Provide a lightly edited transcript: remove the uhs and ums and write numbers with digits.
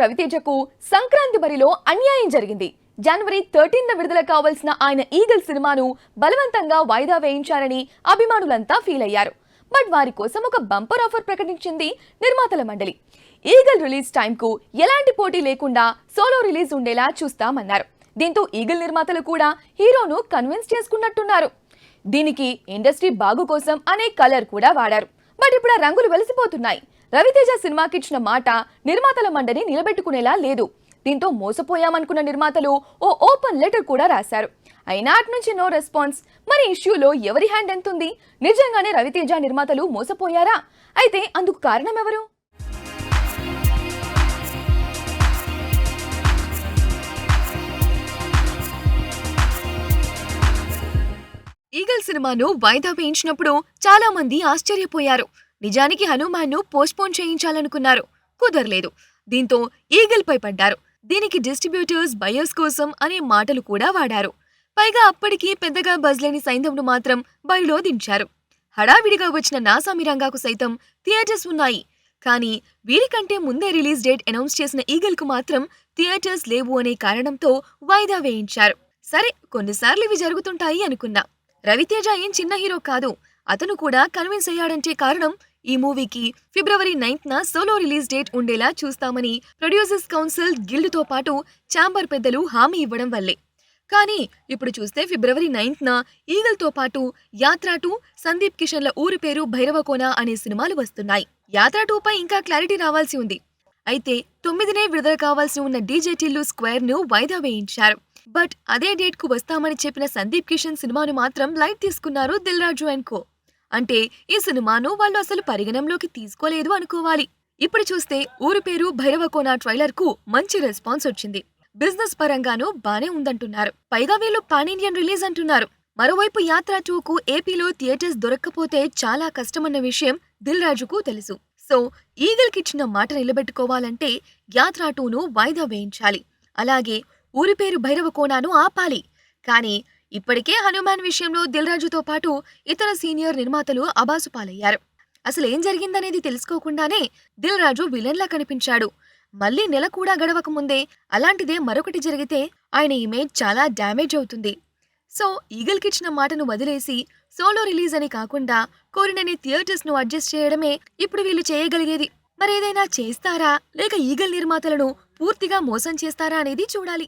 రవితేజకు సంక్రాంతి బరిలో అన్యాయం జరిగింది. జనవరి 13న విడుదల కావాల్సిన ఆయన ఈగల్ సినిమాను బలవంతంగా వాయిదా వేయించారని అభిమానులంతా ఫీల్ అయ్యారు. బట్ వారి కోసం ఒక బంపర్ ఆఫర్ ప్రకటించింది నిర్మాతల మండలి. ఈగల్ రిలీజ్ టైంకు ఎలాంటి పోటీ లేకుండా సోలో రిలీజ్ ఉండేలా చూస్తామన్నారు. దీంతో ఈగల్ నిర్మాతలు కూడా హీరోను కన్విన్స్ చేసుకున్నట్టున్నారు. దీనికి ఇండస్ట్రీ బాగు కోసం అనే కలర్ కూడా వాడారు. బట్ ఇప్పుడు ఆ రంగులు వెలిసిపోతున్నాయి. రవితేజ సినిమాకి ఇచ్చిన మాట నిర్మాతల మండలి నిలబెట్టుకునేలా లేదు. దీంతో మోసపోయామనుకున్న నిర్మాతలు ఓ ఓపెన్ లెటర్ కూడా రాశారు. అయినా అటు నుంచి నో రెస్పాన్స్. మరి ఇష్యూలో ఎవరి హ్యాండ్ ఎంతుంది? నిజంగానే రవితేజ నిర్మాతలు మోసపోయారా? అయితే అందుకు కారణం ఎవరు? ఈగల్ సినిమాను వాయిదా వేయించినప్పుడు చాలా మంది ఆశ్చర్యపోయారు. నిజానికి హనుమాన్ను పోస్ట్పోన్ చేయించాలనుకున్నారు, కుదరలేదు. దీంతో ఈగల్ పై పడ్డారు. దీనికి డిస్ట్రిబ్యూటర్స్ బయర్స్ కోసం అనే మాటలు కూడా వాడారు. పైగా అప్పటికి పెద్దగా బజ్ లేని సైంధవ్ను మాత్రం బరిలో దించారు. హడావిడిగా వచ్చిన నాసామిరంగాకు సైతం థియేటర్స్ ఉన్నాయి. కానీ వీరికంటే ముందే రిలీజ్ డేట్ అనౌన్స్ చేసిన ఈగల్ కు మాత్రం థియేటర్స్ లేవు అనే కారణంతో వాయిదా వేయించారు. సరే, కొన్నిసార్లు ఇవి జరుగుతుంటాయి అనుకున్నా. రవితేజ ఏం చిన్న హీరో కాదు. అతను కూడా కన్విన్స్ అయ్యాడంటే కారణం ఈ మూవీకి ఫిబ్రవరి 9న సోలో రిలీజ్ డేట్ ఉండేలా చూస్తామని ప్రొడ్యూసర్స్ కౌన్సిల్ గిల్డ్తో పాటు ఛాంబర్ పెద్దలు హామీ ఇవ్వడం వల్లే. కానీ ఇప్పుడు చూస్తే ఫిబ్రవరి 9న ఈగల్తో పాటు యాత్ర 2, సందీప్ కిషన్ల ఊరి పేరు భైరవకోన అనే సినిమాలు వస్తున్నాయి. యాత్ర 2పై ఇంకా క్లారిటీ రావాల్సి ఉంది. అయితే 9నే విడుదల కావాల్సి ఉన్న డీజే టిల్లు స్క్వేర్ ను వాయిదా వేయించారు. బట్ అదే డేట్ కు వస్తామని చెప్పిన సందీప్ కిషన్ సినిమాను మాత్రం లైట్ తీసుకున్నారు దిల్ రాజు అండ్ కో. అంటే ఈ సినిమాను వాళ్ళు అసలు పరిగణంలోకి తీసుకోలేదు అనుకోవాలి. ఇప్పుడు చూస్తే ఊరి పేరు భైరవకోన ట్రైలర్ కు మంచి రెస్పాన్స్ వచ్చింది. బిజినెస్ పరంగానూ బానే ఉందంటున్నారు. పైగా వీళ్ళు పాన్ ఇండియన్ రిలీజ్ అంటున్నారు. మరోవైపు యాత్ర 2కు ఏపీలో థియేటర్స్ దొరక్కపోతే చాలా కష్టమన్న విషయం దిల్ రాజుకు తెలుసు. సో ఈగల్ కిచ్చిన మాట నిలబెట్టుకోవాలంటే యాత్ర 2ను వాయిదా వేయించాలి. అలాగే ఊరి పేరు భైరవకోనను ఆపాలి. కానీ ఇప్పటికే హనుమాన్ విషయంలో దిల్ రాజుతో పాటు ఇతర సీనియర్ నిర్మాతలు అబాసుపాలయ్యారు. అసలేం జరిగిందనేది తెలుసుకోకుండానే దిల్ రాజు విలన్లా కనిపించాడు. మళ్లీ నెల కూడా గడవక ముందే అలాంటిదే మరొకటి జరిగితే ఆయన ఇమేజ్ చాలా డ్యామేజ్ అవుతుంది. సో ఈగల్ కిచ్చిన మాటను వదిలేసి సోలో రిలీజ్ అని కాకుండా కోరినని థియేటర్స్ ను అడ్జస్ట్ చేయడమే ఇప్పుడు వీళ్ళు చేయగలిగేది. మరేదైనా చేస్తారా లేక ఈగల్ నిర్మాతలను పూర్తిగా మోసం చేస్తారా అనేది చూడాలి.